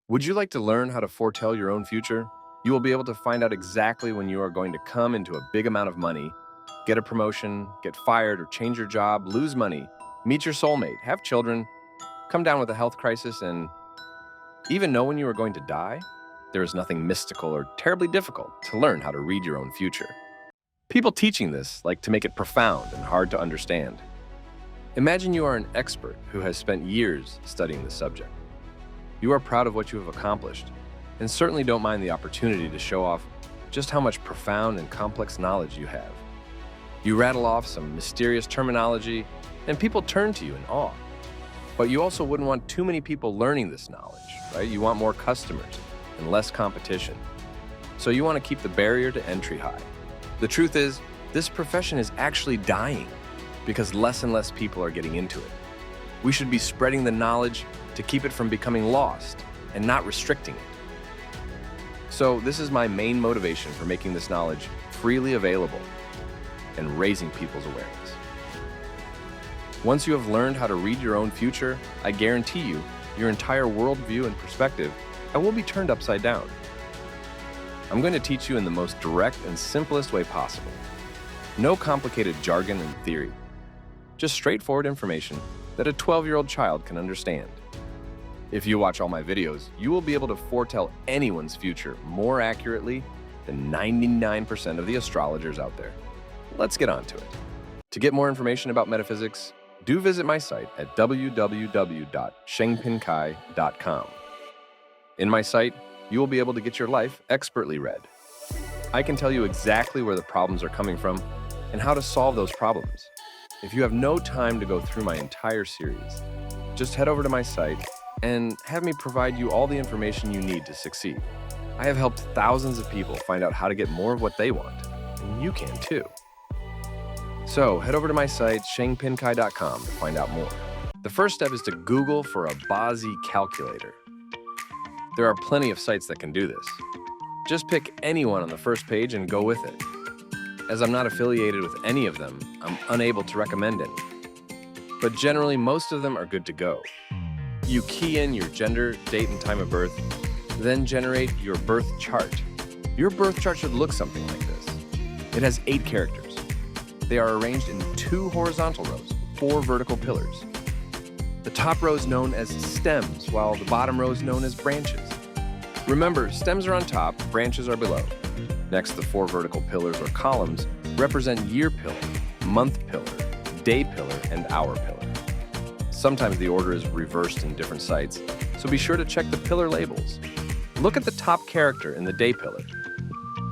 Would you like to learn how to foretell your own future? You will be able to find out exactly when you are going to come into a big amount of money, get a promotion, get fired or change your job, lose money, meet your soulmate, have children, come down with a health crisis, and even know when you are going to die. There is nothing mystical or terribly difficult to learn how to read your own future. People teaching this like to make it profound and hard to understand. Imagine you are an expert who has spent years studying this subject. You are proud of what you have accomplished, and certainly don't mind the opportunity to show off just how much profound and complex knowledge you have. You rattle off some mysterious terminology, and people turn to you in awe. But you also wouldn't want too many people learning this knowledge, right? You want more customers and less competition. So you want to keep the barrier to entry high. The truth is, this profession is actually dying because less and less people are getting into it. We should be spreading the knowledge to keep it from becoming lost and not restricting it. So this is my main motivation for making this knowledge freely available and raising people's awareness. Once you have learned how to read your own future, I guarantee you, your entire worldview and perspective will be turned upside down. I'm going to teach you in the most direct and simplest way possible. No complicated jargon and theory, just straightforward information that a 12-year-old child can understand. If you watch all my videos, you will be able to foretell anyone's future more accurately than 99% of the astrologers out there. Let's get on to it. To get more information about metaphysics, do visit my site at www.shengpinkai.com. In my site, you will be able to get your life expertly read. I can tell you exactly where the problems are coming from and how to solve those problems. If you have no time to go through my entire series, just head over to my site and have me provide you all the information you need to succeed. I have helped thousands of people find out how to get more of what they want, and you can too. So head over to my site, shengpinkai.com, to find out more. The first step is to Google for a BAZI calculator. There are plenty of sites that can do this. Just pick anyone on the first page and go with it. As I'm not affiliated with any of them, I'm unable to recommend any. But generally, most of them are good to go. You key in your gender, date, and time of birth, then generate your birth chart. Your birth chart should look something like this. It has 8 characters. They are arranged in 2 horizontal rows, 4 vertical pillars. The top row is known as stems, while the bottom row is known as branches. Remember, stems are on top, branches are below. Next, the 4 vertical pillars or columns represent year pillar, month pillar, day pillar, and hour pillar. Sometimes the order is reversed in different sites, so be sure to check the pillar labels. Look at the top character in the day pillar.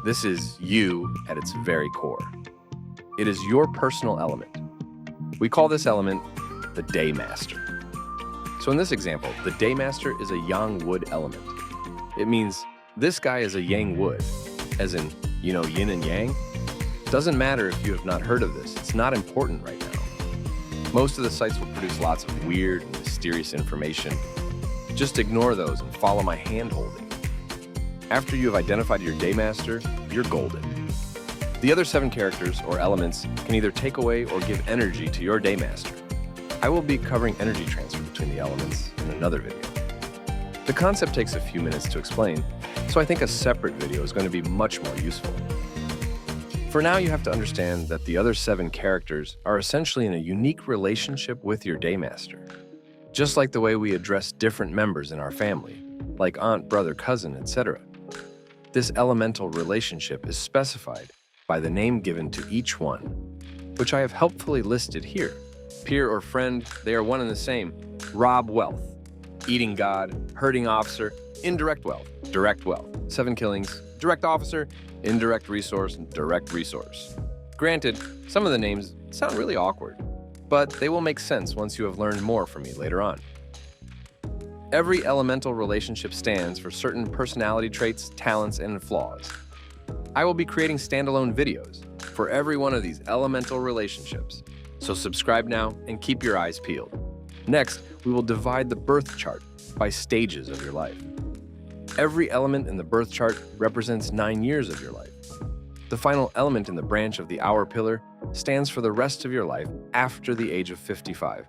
This is you at its very core. It is your personal element. We call this element the day master. So in this example, the day master is a yang wood element. It means this guy is a yang wood, as in, yin and yang. Doesn't matter if you have not heard of this, it's not important right now. Most of the sites will produce lots of weird and mysterious information. Just ignore those and follow my hand-holding. After you have identified your day master, you're golden. The other 7 characters, or elements, can either take away or give energy to your day master. I will be covering energy transfer between the elements in another video. The concept takes a few minutes to explain, so I think a separate video is going to be much more useful. For now, you have to understand that the other 7 characters are essentially in a unique relationship with your day master. Just like the way we address different members in our family, like aunt, brother, cousin, etc. This elemental relationship is specified by the name given to each one, which I have helpfully listed here. Peer or friend, they are one and the same. Rob wealth, eating god, hurting officer, indirect wealth, direct wealth, 7 killings, direct officer, indirect resource, and direct resource. Granted, some of the names sound really awkward, but they will make sense once you have learned more from me later on. Every elemental relationship stands for certain personality traits, talents, and flaws. I will be creating standalone videos for every one of these elemental relationships, so subscribe now and keep your eyes peeled. Next, we will divide the birth chart by stages of your life. Every element in the birth chart represents 9 years of your life. The final element in the branch of the hour pillar stands for the rest of your life after the age of 55.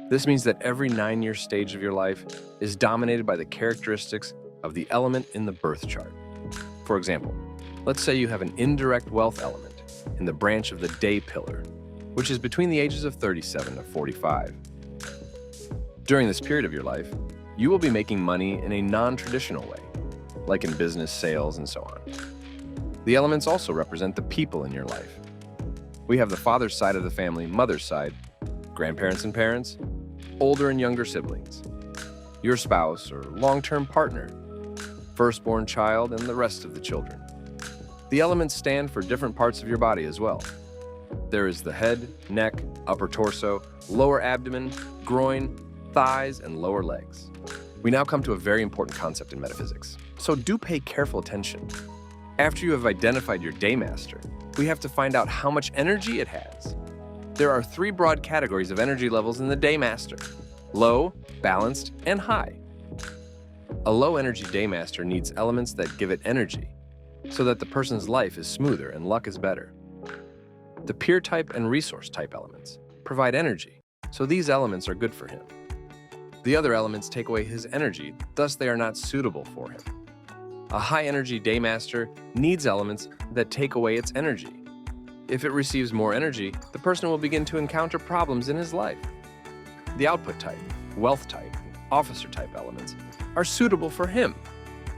This means that every 9-year stage of your life is dominated by the characteristics of the element in the birth chart. For example, let's say you have an indirect wealth element in the branch of the day pillar, which is between the ages of 37 to 45. During this period of your life, you will be making money in a non-traditional way, like in business, sales, and so on. The elements also represent the people in your life. We have the father's side of the family, mother's side, grandparents and parents, older and younger siblings, your spouse or long-term partner, firstborn child, and the rest of the children. The elements stand for different parts of your body as well. There is the head, neck, upper torso, lower abdomen, groin, thighs, and lower legs. We now come to a very important concept in metaphysics, so do pay careful attention. After you have identified your daymaster, we have to find out how much energy it has. There are 3 broad categories of energy levels in the daymaster: low, balanced, and high. A low-energy daymaster needs elements that give it energy, so that the person's life is smoother and luck is better. The pure type and resource type elements provide energy, so these elements are good for him. The other elements take away his energy, thus they are not suitable for him. A high-energy daymaster needs elements that take away its energy. If it receives more energy, the person will begin to encounter problems in his life. The output type, wealth type, and officer type elements are suitable for him,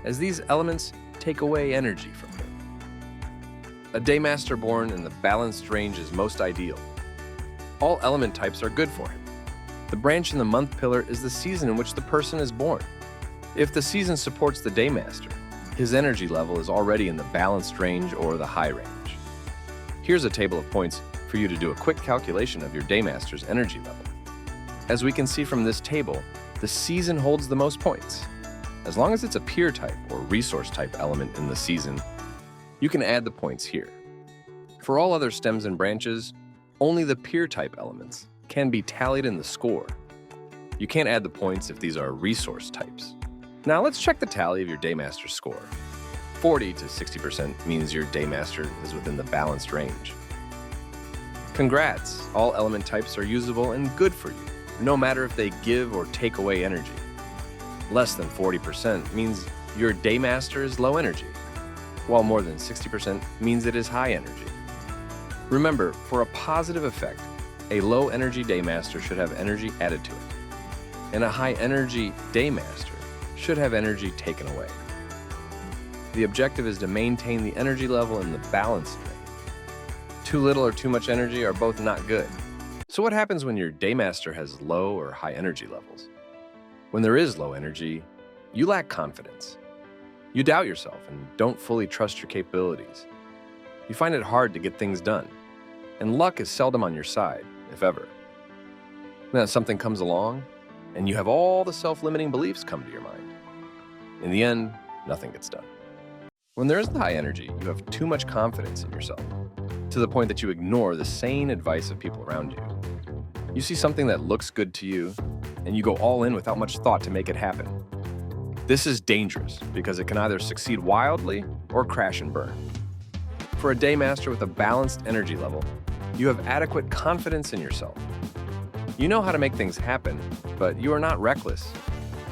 as these elements take away energy from him. A daymaster born in the balanced range is most ideal. All element types are good for him. The branch in the month pillar is the season in which the person is born. If the season supports the daymaster, his energy level is already in the balanced range or the high range. Here's a table of points for you to do a quick calculation of your daymaster's energy level. As we can see from this table, the season holds the most points. As long as it's a pure type or resource type element in the season, you can add the points here. For all other stems and branches, only the pure type elements can be tallied in the score. You can't add the points if these are resource types. Now let's check the tally of your daymaster's score. 40 to 60% means your daymaster is within the balanced range. Congrats, all element types are usable and good for you, no matter if they give or take away energy. Less than 40% means your daymaster is low energy, while more than 60% means it is high energy. Remember, for a positive effect, a low energy daymaster should have energy added to it, and a high energy daymaster should have energy taken away. The objective is to maintain the energy level in the balanced range. Too little or too much energy are both not good. So what happens when your daymaster has low or high energy levels? When there is low energy, you lack confidence. You doubt yourself and don't fully trust your capabilities. You find it hard to get things done, and luck is seldom on your side, if ever. Then something comes along, and you have all the self-limiting beliefs come to your mind. In the end, nothing gets done. When there is the high energy, you have too much confidence in yourself, to the point that you ignore the sane advice of people around you. You see something that looks good to you, and you go all in without much thought to make it happen. This is dangerous because it can either succeed wildly or crash and burn. For a daymaster with a balanced energy level, you have adequate confidence in yourself. You know how to make things happen, but you are not reckless.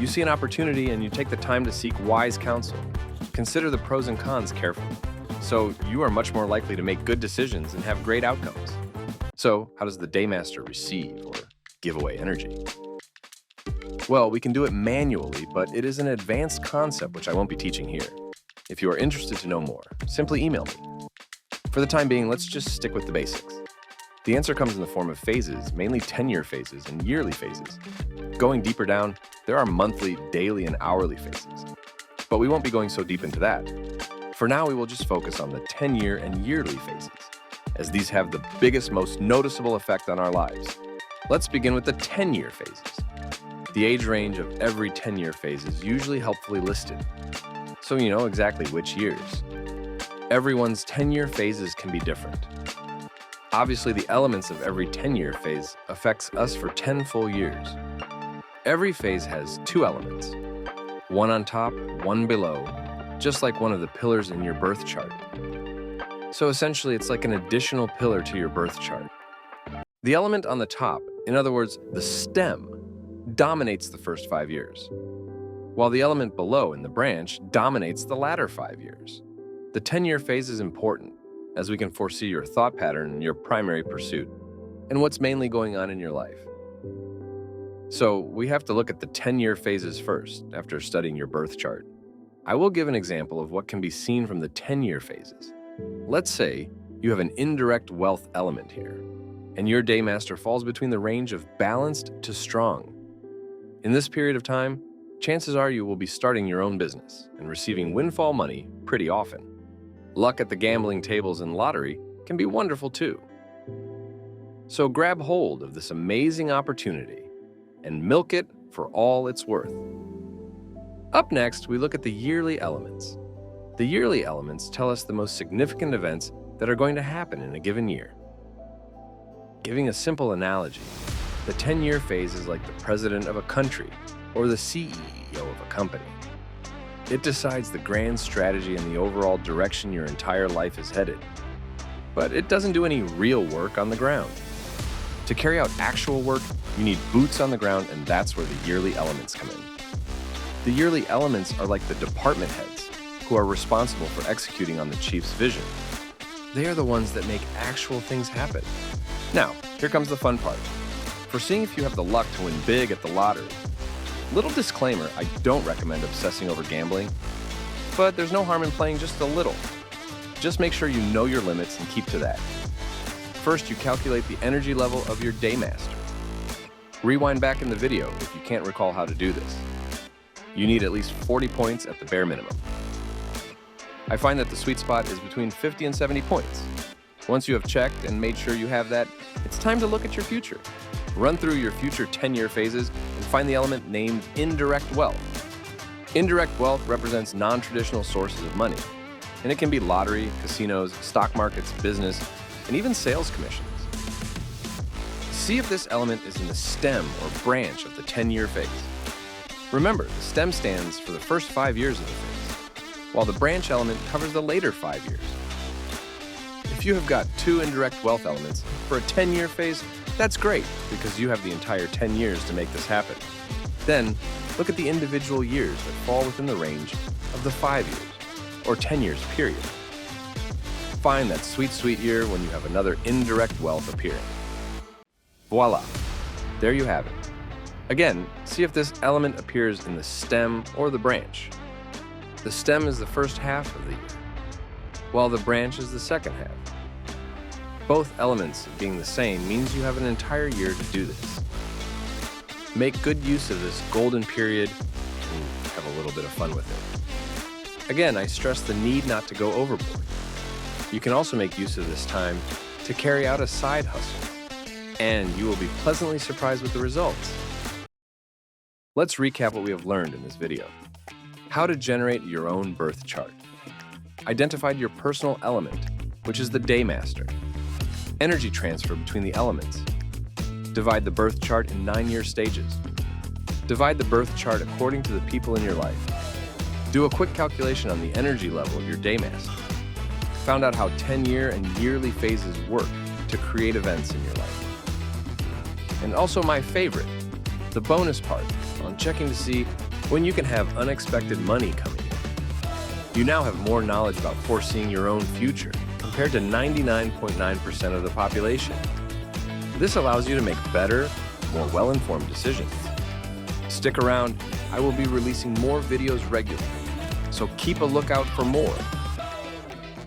You see an opportunity and you take the time to seek wise counsel. Consider the pros and cons carefully, so you are much more likely to make good decisions and have great outcomes. So, how does the daymaster receive or give away energy? Well, we can do it manually, but it is an advanced concept which I won't be teaching here. If you are interested to know more, simply email me. For the time being, let's just stick with the basics. The answer comes in the form of phases, mainly 10-year phases and yearly phases. Going deeper down, there are monthly, daily, and hourly phases. But we won't be going so deep into that. For now, we will just focus on the 10-year and yearly phases, as these have the biggest, most noticeable effect on our lives. Let's begin with the 10-year phases. The age range of every 10-year phase is usually helpfully listed, so you know exactly which years. Everyone's 10-year phases can be different. Obviously, the elements of every 10-year phase affects us for 10 full years. Every phase has 2 elements, one on top, one below, just like one of the pillars in your birth chart. So essentially, it's like an additional pillar to your birth chart. The element on the top In other words, the stem dominates the first 5 years, while the element below in the branch dominates the latter 5 years. The 10-year phase is important, as we can foresee your thought pattern and your primary pursuit, and what's mainly going on in your life. So we have to look at the 10-year phases first, after studying your birth chart. I will give an example of what can be seen from the 10-year phases. Let's say you have an indirect wealth element here, and your daymaster falls between the range of balanced to strong. In this period of time, chances are you will be starting your own business and receiving windfall money pretty often. Luck at the gambling tables and lottery can be wonderful too. So grab hold of this amazing opportunity and milk it for all it's worth. Up next, we look at the yearly elements. The yearly elements tell us the most significant events that are going to happen in a given year. Giving a simple analogy, the 10-year phase is like the president of a country or the CEO of a company. It decides the grand strategy and the overall direction your entire life is headed. But it doesn't do any real work on the ground. To carry out actual work, you need boots on the ground, and that's where the yearly elements come in. The yearly elements are like the department heads who are responsible for executing on the chief's vision. They are the ones that make actual things happen. Now, here comes the fun part. For seeing if you have the luck to win big at the lottery. Little disclaimer, I don't recommend obsessing over gambling, but there's no harm in playing just a little. Just make sure you know your limits and keep to that. First, you calculate the energy level of your daymaster. Rewind back in the video if you can't recall how to do this. You need at least 40 points at the bare minimum. I find that the sweet spot is between 50 and 70 points. Once you have checked and made sure you have that, it's time to look at your future. Run through your future 10-year phases and find the element named indirect wealth. Indirect wealth represents non-traditional sources of money, and it can be lottery, casinos, stock markets, business, and even sales commissions. See if this element is in the stem or branch of the 10-year phase. Remember, the stem stands for the first 5 years of the phase, while the branch element covers the later 5 years. If you have got 2 indirect wealth elements for a 10-year phase, that's great, because you have the entire 10 years to make this happen. Then, look at the individual years that fall within the range of the 5 years, or 10 years period. Find that sweet, sweet year when you have another indirect wealth appearing. Voila! There you have it. Again, see if this element appears in the stem or the branch. The stem is the first half of the year, while the branch is the second half. Both elements being the same means you have an entire year to do this. Make good use of this golden period and have a little bit of fun with it. Again, I stress the need not to go overboard. You can also make use of this time to carry out a side hustle, and you will be pleasantly surprised with the results. Let's recap what we have learned in this video. How to generate your own birth chart. Identified your personal element, which is the daymaster. Energy transfer between the elements. Divide the birth chart in 9-year stages. Divide the birth chart according to the people in your life. Do a quick calculation on the energy level of your daymaster. Found out how 10-year and yearly phases work to create events in your life. And also my favorite, the bonus part on checking to see when you can have unexpected money coming in. You now have more knowledge about foreseeing your own future compared to 99.9% of the population. This allows you to make better, more well-informed decisions. Stick around, I will be releasing more videos regularly, so keep a lookout for more.